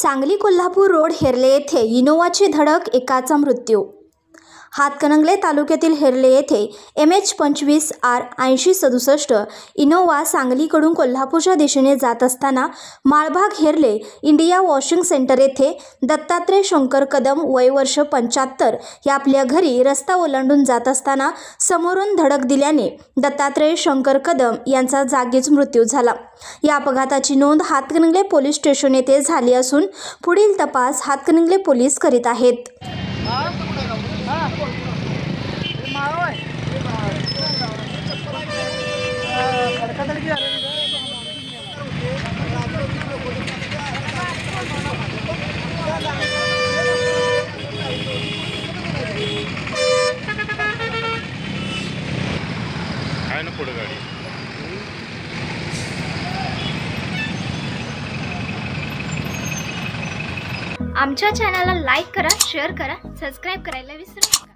Sangli Kolhapur road हेरले येथे इनोवाची धडक, एकाचा मृत्यू। हातकणंगले तालुक्यातील हेरले येथे MH25R8067 इनोवा सांगलीकडून कोल्हापूरच्या दिशेने जात असताना माळबाग हेरले इंडिया वॉशिंग सेंटर येथे दत्तात्रय शंकर कदम वय वर्ष 75 या आपल्या घरी रस्ता ओलांडून जात असताना समोरून धडक दिल्याने दत्तात्रय शंकर कदम यांचा जागीच मृत्यू झाला। या अपघाताची नोंद हातकणंगले पोलीस स्टेशन येथे झाली असून पुढील तपास हातकणंगले पोलीस करीत आहेत। आमच्या चॅनलला लाईक करा, शेअर करा, सबस्क्राइब करायला विसरू नका।